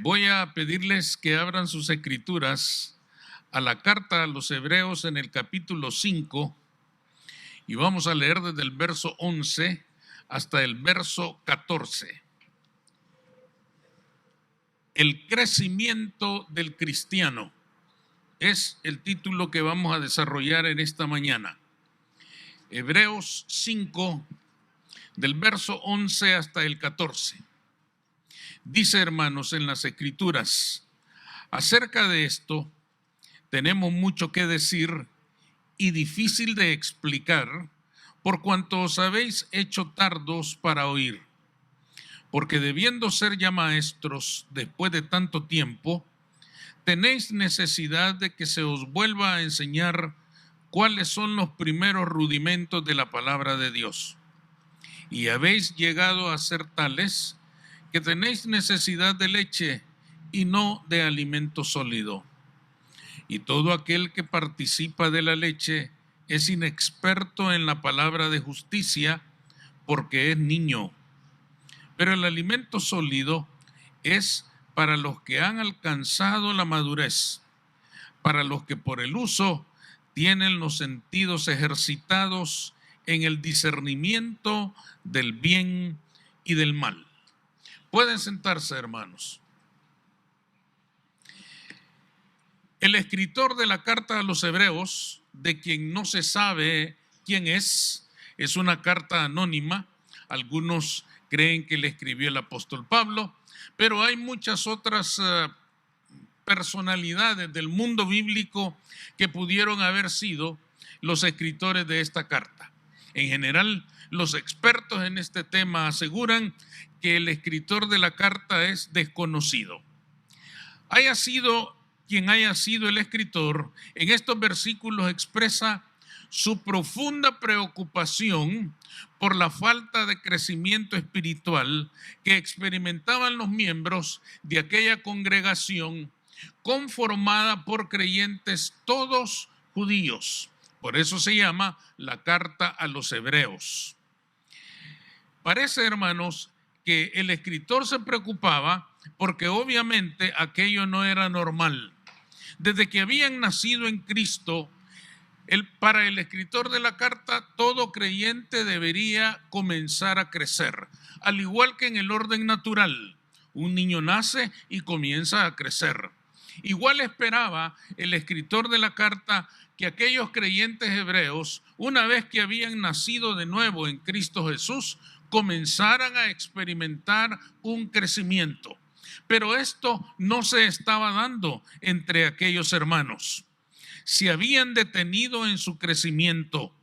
Voy a pedirles que abran sus escrituras a la carta a los Hebreos en el capítulo 5 y vamos a leer desde el verso 11 hasta el verso 14. El crecimiento del cristiano es el título que vamos a desarrollar en esta mañana. Hebreos 5, del verso 11 hasta el 14. Dice, hermanos, en las escrituras, acerca de esto tenemos mucho que decir y difícil de explicar, por cuanto os habéis hecho tardos para oír. Porque debiendo ser ya maestros después de tanto tiempo, tenéis necesidad de que se os vuelva a enseñar cuáles son los primeros rudimentos de la palabra de Dios. Y habéis llegado a ser tales que tenéis necesidad de leche y no de alimento sólido. Y todo aquel que participa de la leche es inexperto en la palabra de justicia, porque es niño. Pero el alimento sólido es para los que han alcanzado la madurez, para los que por el uso tienen los sentidos ejercitados en el discernimiento del bien y del mal. Pueden sentarse, hermanos. El escritor de la carta a los Hebreos, de quien no se sabe quién es una carta anónima. Algunos creen que le escribió el apóstol Pablo, pero hay muchas otras personalidades del mundo bíblico que pudieron haber sido los escritores de esta carta. En general, los expertos en este tema aseguran que el escritor de la carta es desconocido. Haya sido quien haya sido el escritor, en estos versículos expresa su profunda preocupación por la falta de crecimiento espiritual que experimentaban los miembros de aquella congregación conformada por creyentes todos judíos. Por eso se llama la carta a los Hebreos. Parece, hermanos, que el escritor se preocupaba porque obviamente aquello no era normal. Desde que habían nacido en Cristo, para el escritor de la carta, todo creyente debería comenzar a crecer, al igual que en el orden natural. Un niño nace y comienza a crecer. Igual esperaba el escritor de la carta que aquellos creyentes hebreos, una vez que habían nacido de nuevo en Cristo Jesús, comenzaran a experimentar un crecimiento. Pero esto no se estaba dando entre aquellos hermanos. Se habían detenido en su crecimiento.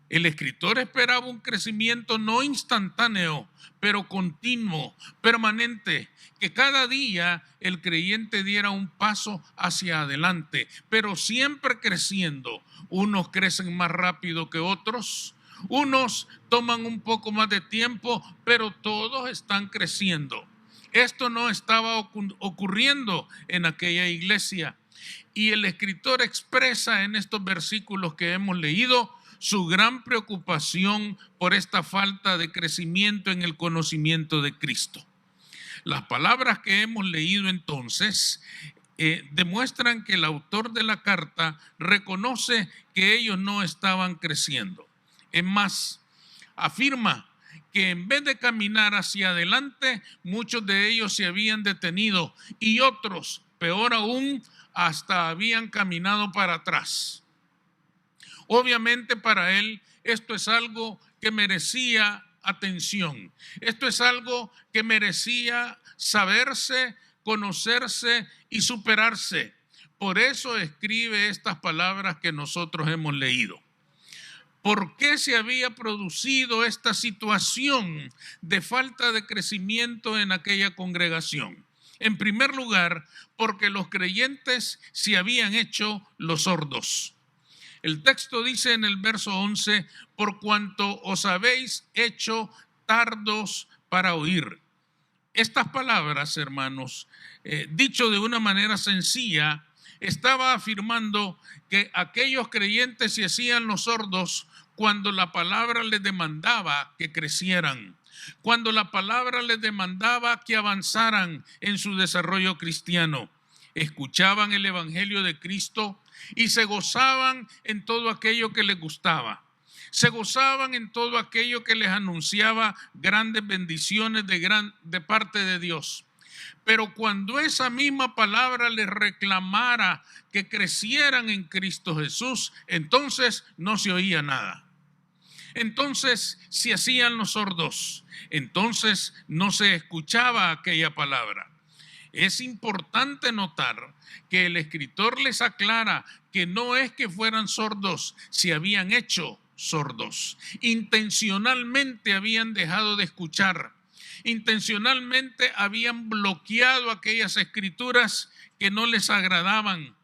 El escritor esperaba un crecimiento no instantáneo, pero continuo, permanente, que cada día el creyente diera un paso hacia adelante, pero siempre creciendo. Unos crecen más rápido que otros, unos toman un poco más de tiempo, pero todos están creciendo. Esto no estaba ocurriendo en aquella iglesia. Y el escritor expresa en estos versículos que hemos leído su gran preocupación por esta falta de crecimiento en el conocimiento de Cristo. Las palabras que hemos leído entonces demuestran que el autor de la carta reconoce que ellos no estaban creciendo. Es más, afirma que en vez de caminar hacia adelante, muchos de ellos se habían detenido y otros, peor aún, hasta habían caminado para atrás. Obviamente para él esto es algo que merecía atención. Esto es algo que merecía saberse, conocerse y superarse. Por eso escribe estas palabras que nosotros hemos leído. ¿Por qué se había producido esta situación de falta de crecimiento en aquella congregación? En primer lugar, porque los creyentes se habían hecho los sordos. El texto dice en el verso 11, por cuanto os habéis hecho tardos para oír. Estas palabras, hermanos, dicho de una manera sencilla, estaba afirmando que aquellos creyentes se hacían los sordos cuando la palabra les demandaba que crecieran, cuando la palabra les demandaba que avanzaran en su desarrollo cristiano. Escuchaban el evangelio de Cristo y se gozaban en todo aquello que les gustaba. Se gozaban en todo aquello que les anunciaba grandes bendiciones de parte de Dios. Pero cuando esa misma palabra les reclamara que crecieran en Cristo Jesús, entonces no se oía nada. Entonces se hacían los sordos. Entonces no se escuchaba aquella palabra. Es importante notar que el escritor les aclara que no es que fueran sordos, se habían hecho sordos. Intencionalmente habían dejado de escuchar. Intencionalmente habían bloqueado aquellas escrituras que no les agradaban.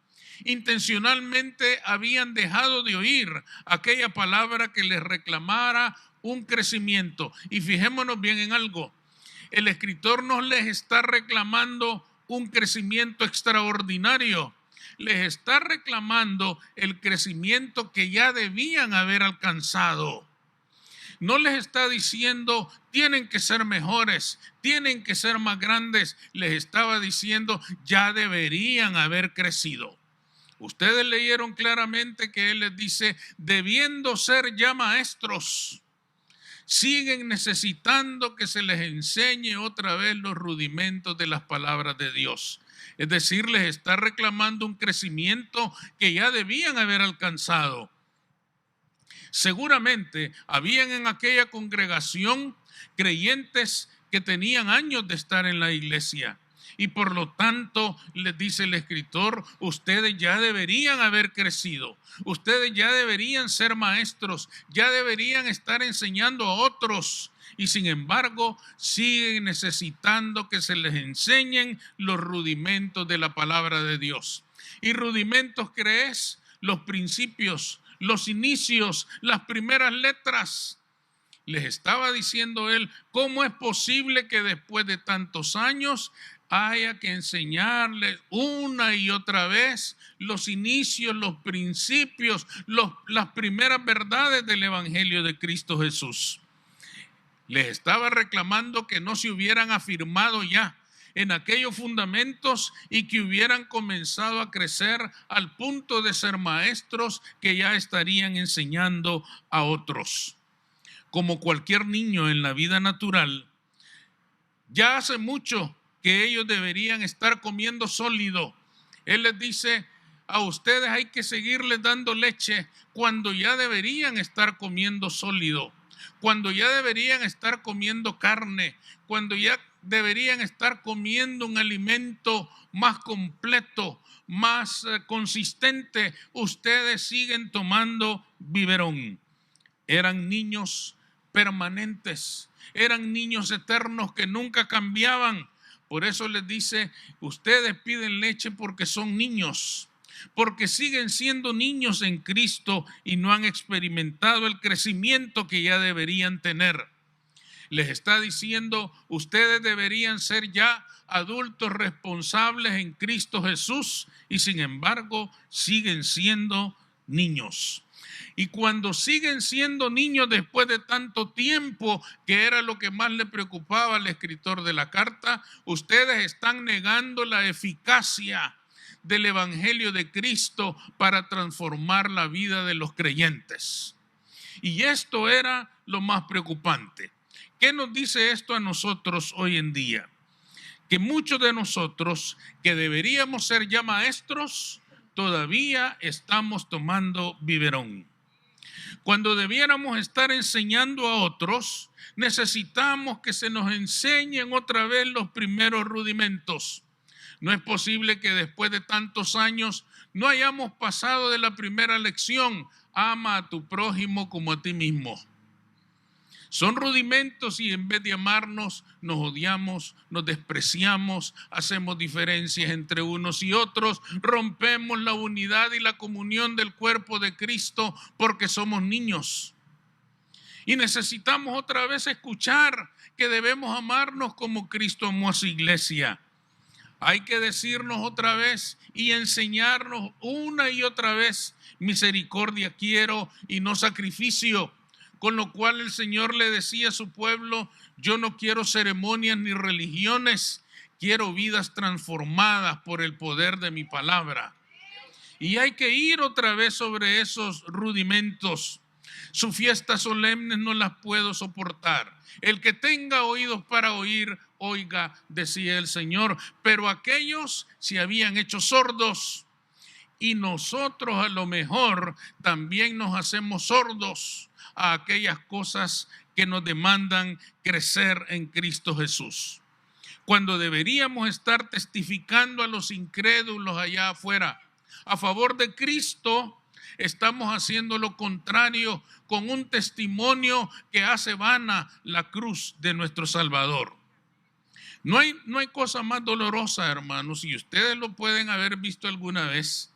Intencionalmente habían dejado de oír aquella palabra que les reclamara un crecimiento. Y fijémonos bien en algo. El escritor no les está reclamando un crecimiento extraordinario. Les está reclamando el crecimiento que ya debían haber alcanzado. No les está diciendo, tienen que ser mejores, tienen que ser más grandes. Les estaba diciendo, ya deberían haber crecido. Ustedes leyeron claramente que él les dice, debiendo ser ya maestros, siguen necesitando que se les enseñe otra vez los rudimentos de las palabras de Dios. Es decir, les está reclamando un crecimiento que ya debían haber alcanzado. Seguramente habían en aquella congregación creyentes que tenían años de estar en la iglesia. Y por lo tanto, les dice el escritor, ustedes ya deberían haber crecido. Ustedes ya deberían ser maestros, ya deberían estar enseñando a otros. Y sin embargo, siguen necesitando que se les enseñen los rudimentos de la palabra de Dios. Y rudimentos, ¿crees? Los principios, los inicios, las primeras letras. Les estaba diciendo él, ¿cómo es posible que después de tantos años haya que enseñarles una y otra vez los inicios, los principios, las primeras verdades del evangelio de Cristo Jesús? Les estaba reclamando que no se hubieran afirmado ya en aquellos fundamentos y que hubieran comenzado a crecer al punto de ser maestros que ya estarían enseñando a otros. Como cualquier niño en la vida natural, ya hace mucho que ellos deberían estar comiendo sólido. Él les dice, a ustedes hay que seguirles dando leche cuando ya deberían estar comiendo sólido, cuando ya deberían estar comiendo carne, cuando ya deberían estar comiendo un alimento más completo, más consistente. Ustedes siguen tomando biberón. Eran niños permanentes, eran niños eternos que nunca cambiaban. Por eso les dice, ustedes piden leche porque son niños, porque siguen siendo niños en Cristo y no han experimentado el crecimiento que ya deberían tener. Les está diciendo, ustedes deberían ser ya adultos responsables en Cristo Jesús y sin embargo siguen siendo niños. Y cuando siguen siendo niños después de tanto tiempo, que era lo que más le preocupaba al escritor de la carta, ustedes están negando la eficacia del evangelio de Cristo para transformar la vida de los creyentes. Y esto era lo más preocupante. ¿Qué nos dice esto a nosotros hoy en día? Que muchos de nosotros que deberíamos ser ya maestros, todavía estamos tomando biberón. Cuando debiéramos estar enseñando a otros, necesitamos que se nos enseñen otra vez los primeros rudimentos. No es posible que después de tantos años no hayamos pasado de la primera lección, ama a tu prójimo como a ti mismo. Son rudimentos y en vez de amarnos, nos odiamos, nos despreciamos, hacemos diferencias entre unos y otros, rompemos la unidad y la comunión del cuerpo de Cristo porque somos niños. Y necesitamos otra vez escuchar que debemos amarnos como Cristo amó a su iglesia. Hay que decirnos otra vez y enseñarnos una y otra vez: misericordia quiero y no sacrificio. Con lo cual el Señor le decía a su pueblo: yo no quiero ceremonias ni religiones, quiero vidas transformadas por el poder de mi palabra. Y hay que ir otra vez sobre esos rudimentos. Sus fiestas solemnes no las puedo soportar. El que tenga oídos para oír, oiga, decía el Señor. Pero aquellos se habían hecho sordos, y nosotros a lo mejor también nos hacemos sordos a aquellas cosas que nos demandan crecer en Cristo Jesús. Cuando deberíamos estar testificando a los incrédulos allá afuera a favor de Cristo, estamos haciendo lo contrario con un testimonio que hace vana la cruz de nuestro Salvador. No hay cosa más dolorosa, hermanos, y ustedes lo pueden haber visto alguna vez,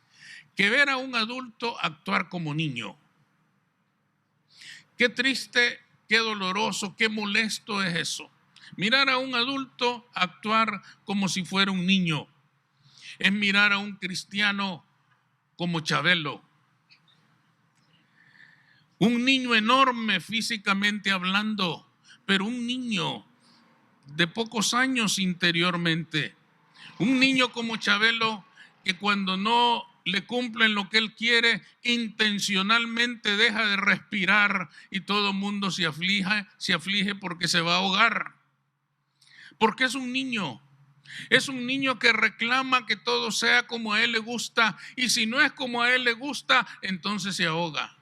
que ver a un adulto actuar como niño. Qué triste, qué doloroso, qué molesto es eso. Mirar a un adulto actuar como si fuera un niño. Es mirar a un cristiano como Chabelo. Un niño enorme físicamente hablando, pero un niño de pocos años interiormente. Un niño como Chabelo, que cuando no le cumplen lo que él quiere, intencionalmente deja de respirar y todo el mundo se aflige porque se va a ahogar. Porque es un niño. Es un niño que reclama que todo sea como a él le gusta, y si no es como a él le gusta, entonces se ahoga.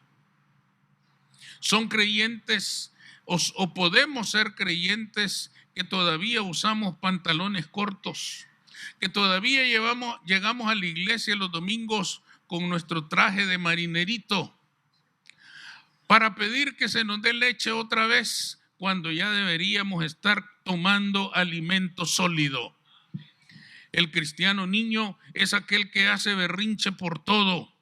Son creyentes o podemos ser creyentes que todavía usamos pantalones cortos, que todavía llegamos a la iglesia los domingos con nuestro traje de marinerito para pedir que se nos dé leche otra vez, cuando ya deberíamos estar tomando alimento sólido. El cristiano niño es aquel que hace berrinche por todo,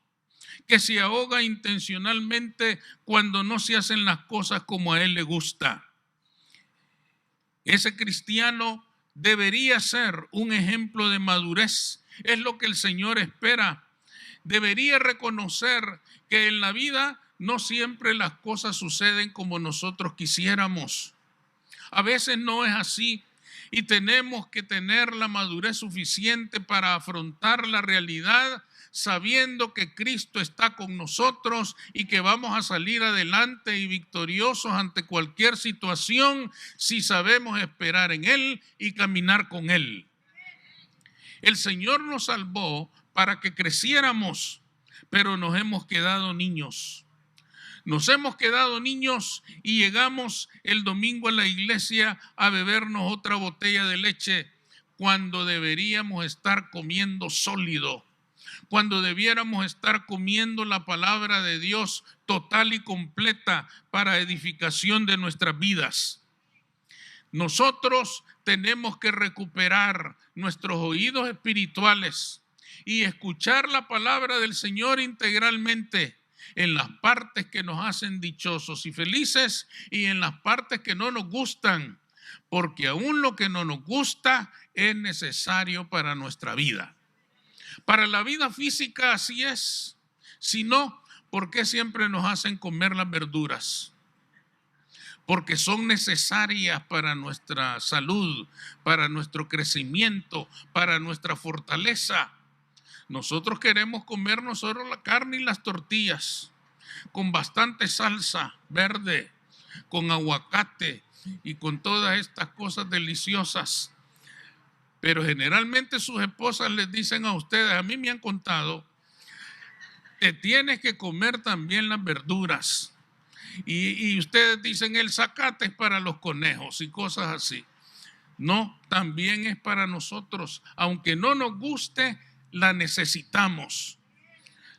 que se ahoga intencionalmente cuando no se hacen las cosas como a él le gusta. Ese cristiano debería ser un ejemplo de madurez. Es lo que el Señor espera. Debería reconocer que en la vida no siempre las cosas suceden como nosotros quisiéramos. A veces no es así, y tenemos que tener la madurez suficiente para afrontar la realidad, sabiendo que Cristo está con nosotros y que vamos a salir adelante y victoriosos ante cualquier situación si sabemos esperar en Él y caminar con Él. El Señor nos salvó para que creciéramos, pero nos hemos quedado niños. Nos hemos quedado niños y llegamos el domingo a la iglesia a bebernos otra botella de leche cuando deberíamos estar comiendo sólido, cuando debiéramos estar comiendo la palabra de Dios total y completa para edificación de nuestras vidas. Nosotros tenemos que recuperar nuestros oídos espirituales y escuchar la palabra del Señor integralmente, en las partes que nos hacen dichosos y felices y en las partes que no nos gustan, porque aún lo que no nos gusta es necesario para nuestra vida. Para la vida física así es. Si no, ¿por qué siempre nos hacen comer las verduras? Porque son necesarias para nuestra salud, para nuestro crecimiento, para nuestra fortaleza. Nosotros queremos comernos solo la carne y las tortillas, con bastante salsa verde, con aguacate y con todas estas cosas deliciosas. Pero generalmente sus esposas les dicen a ustedes, a mí me han contado, te tienes que comer también las verduras. Y ustedes dicen, el zacate es para los conejos y cosas así. No, también es para nosotros. Aunque no nos guste, la necesitamos.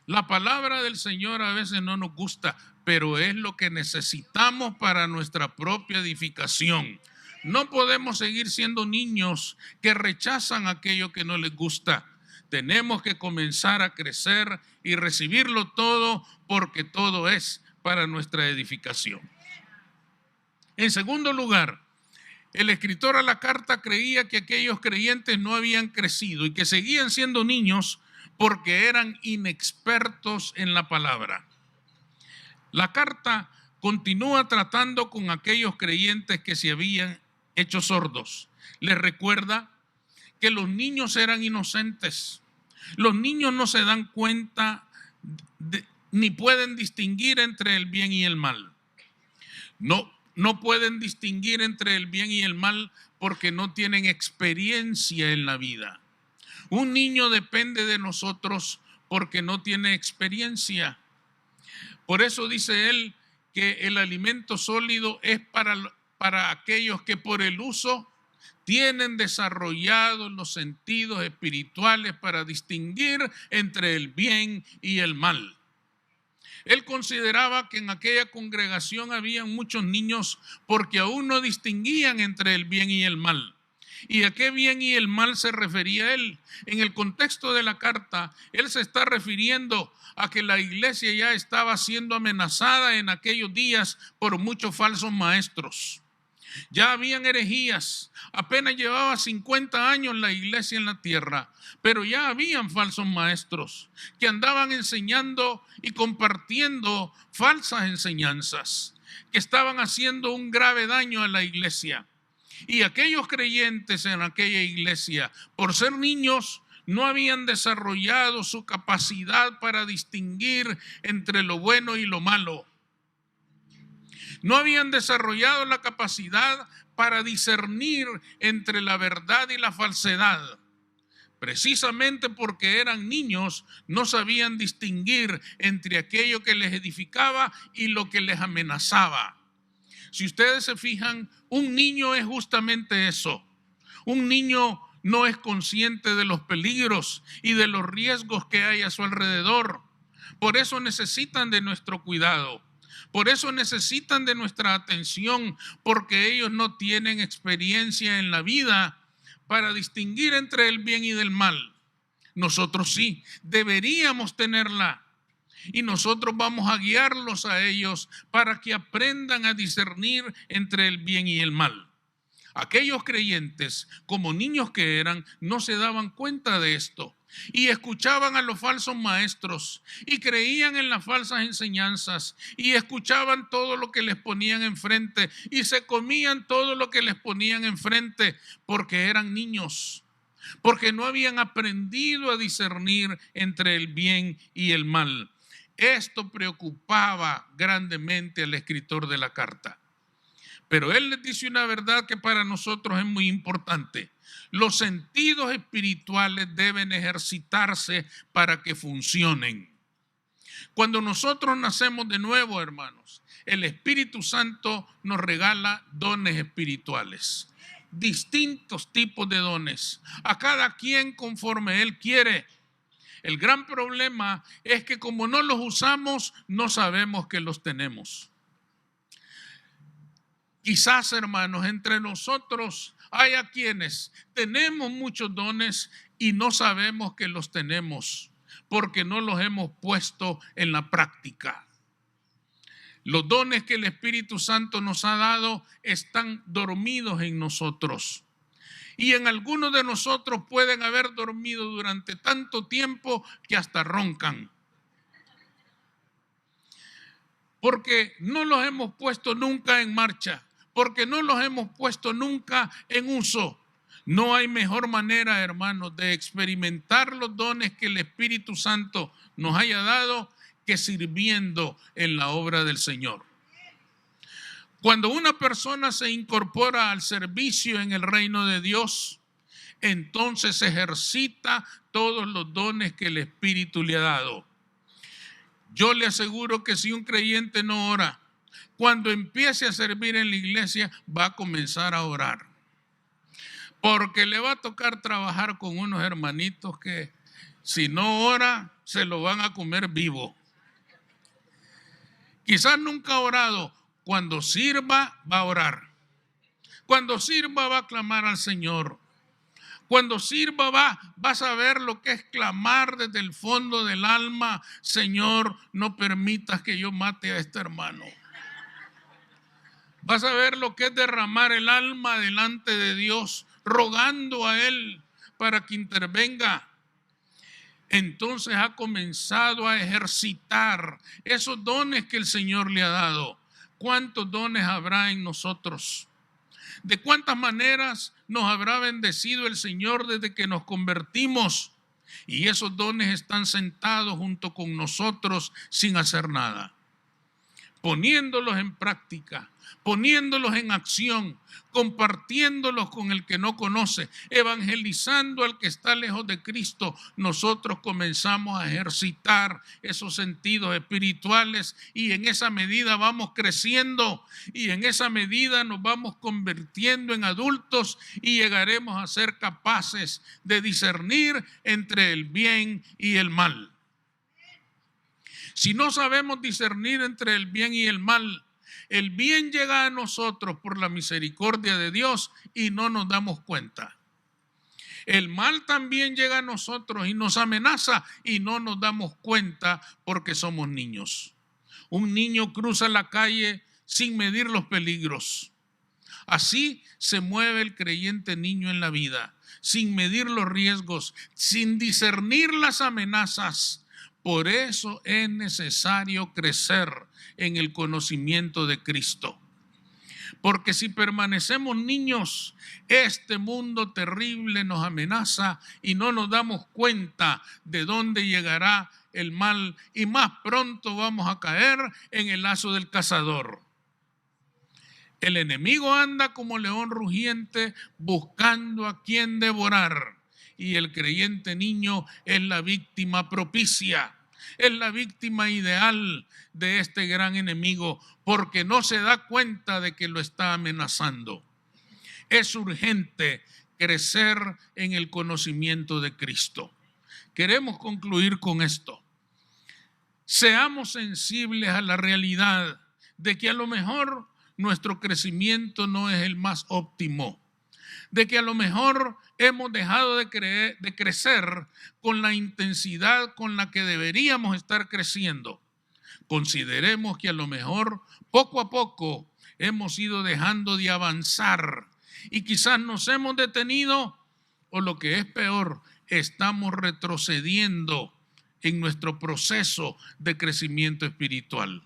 La palabra del Señor a veces no nos gusta, pero es lo que necesitamos para nuestra propia edificación. No podemos seguir siendo niños que rechazan aquello que no les gusta. Tenemos que comenzar a crecer y recibirlo todo, porque todo es para nuestra edificación. En segundo lugar, El escritor a la carta creía que aquellos creyentes no habían crecido y que seguían siendo niños porque eran inexpertos en la palabra. La carta continúa tratando con aquellos creyentes que se habían hecho sordos. Les recuerda que los niños eran inocentes. Los niños no se dan cuenta ni pueden distinguir entre el bien y el mal. No pueden distinguir entre el bien y el mal porque no tienen experiencia en la vida. Un niño depende de nosotros porque no tiene experiencia. Por eso dice él que el alimento sólido es para aquellos que por el uso tienen desarrollados los sentidos espirituales para distinguir entre el bien y el mal. Él consideraba que en aquella congregación había muchos niños porque aún no distinguían entre el bien y el mal. ¿Y a qué bien y el mal se refería él? En el contexto de la carta, él se está refiriendo a que la iglesia ya estaba siendo amenazada en aquellos días por muchos falsos maestros. Ya habían herejías, apenas llevaba 50 años la iglesia en la tierra, pero ya habían falsos maestros que andaban enseñando y compartiendo falsas enseñanzas, que estaban haciendo un grave daño a la iglesia. Y aquellos creyentes en aquella iglesia, por ser niños, no habían desarrollado su capacidad para distinguir entre lo bueno y lo malo. No habían desarrollado la capacidad para discernir entre la verdad y la falsedad. Precisamente porque eran niños, no sabían distinguir entre aquello que les edificaba y lo que les amenazaba. Si ustedes se fijan, un niño es justamente eso. Un niño no es consciente de los peligros y de los riesgos que hay a su alrededor. Por eso necesitan de nuestro cuidado. Por eso necesitan de nuestra atención, porque ellos no tienen experiencia en la vida para distinguir entre el bien y del mal. Nosotros sí, deberíamos tenerla. Y nosotros vamos a guiarlos a ellos para que aprendan a discernir entre el bien y el mal. Aquellos creyentes, como niños que eran, no se daban cuenta de esto y escuchaban a los falsos maestros y creían en las falsas enseñanzas y escuchaban todo lo que les ponían enfrente y se comían todo lo que les ponían enfrente porque eran niños, porque no habían aprendido a discernir entre el bien y el mal. Esto preocupaba grandemente al escritor de la carta. Pero él les dice una verdad que para nosotros es muy importante. Los sentidos espirituales deben ejercitarse para que funcionen. Cuando nosotros nacemos de nuevo, hermanos, el Espíritu Santo nos regala dones espirituales. Distintos tipos de dones. A cada quien conforme él quiere. El gran problema es que como no los usamos, no sabemos que los tenemos. Quizás, hermanos, entre nosotros haya quienes tenemos muchos dones y no sabemos que los tenemos porque no los hemos puesto en la práctica. Los dones que el Espíritu Santo nos ha dado están dormidos en nosotros. Y en algunos de nosotros pueden haber dormido durante tanto tiempo que hasta roncan. Porque no los hemos puesto nunca en marcha. Porque no los hemos puesto nunca en uso. No hay mejor manera, hermanos, de experimentar los dones que el Espíritu Santo nos haya dado que sirviendo en la obra del Señor. Cuando una persona se incorpora al servicio en el reino de Dios, entonces ejercita todos los dones que el Espíritu le ha dado. Yo le aseguro que si un creyente no ora, cuando empiece a servir en la iglesia, va a comenzar a orar. Porque le va a tocar trabajar con unos hermanitos que si no ora, se lo van a comer vivo. Quizás nunca ha orado. Cuando sirva, va a orar. Cuando sirva, va a clamar al Señor. Cuando sirva, va a saber lo que es clamar desde el fondo del alma: Señor, no permitas que yo mate a este hermano. Vas a ver lo que es derramar el alma delante de Dios, rogando a Él para que intervenga. Entonces ha comenzado a ejercitar esos dones que el Señor le ha dado. ¿Cuántos dones habrá en nosotros? ¿De cuántas maneras nos habrá bendecido el Señor desde que nos convertimos? Y esos dones están sentados junto con nosotros sin hacer nada, poniéndolos en práctica, poniéndolos en acción, compartiéndolos con el que no conoce, evangelizando al que está lejos de Cristo. Nosotros comenzamos a ejercitar esos sentidos espirituales y en esa medida vamos creciendo y en esa medida nos vamos convirtiendo en adultos y llegaremos a ser capaces de discernir entre el bien y el mal. Si no sabemos discernir entre el bien y el mal, el bien llega a nosotros por la misericordia de Dios y no nos damos cuenta. El mal también llega a nosotros y nos amenaza y no nos damos cuenta porque somos niños. Un niño cruza la calle sin medir los peligros. Así se mueve el creyente niño en la vida, sin medir los riesgos, sin discernir las amenazas. Por eso es necesario crecer en el conocimiento de Cristo. Porque si permanecemos niños, este mundo terrible nos amenaza y no nos damos cuenta de dónde llegará el mal y más pronto vamos a caer en el lazo del cazador. El enemigo anda como león rugiente buscando a quien devorar. Y el creyente niño es la víctima propicia, es la víctima ideal de este gran enemigo, porque no se da cuenta de que lo está amenazando. Es urgente crecer en el conocimiento de Cristo. Queremos concluir con esto. Seamos sensibles a la realidad de que a lo mejor nuestro crecimiento no es el más óptimo, de que a lo mejor hemos dejado de crecer con la intensidad con la que deberíamos estar creciendo. Consideremos que a lo mejor poco a poco hemos ido dejando de avanzar y quizás nos hemos detenido o lo que es peor, estamos retrocediendo en nuestro proceso de crecimiento espiritual.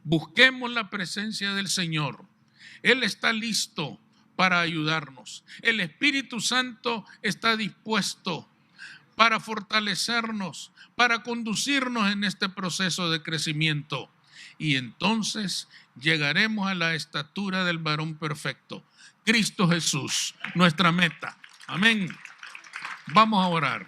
Busquemos la presencia del Señor. Él está listo para ayudarnos. El Espíritu Santo está dispuesto para fortalecernos, para conducirnos en este proceso de crecimiento. Y entonces llegaremos a la estatura del varón perfecto, Cristo Jesús, nuestra meta. Amén. Vamos a orar.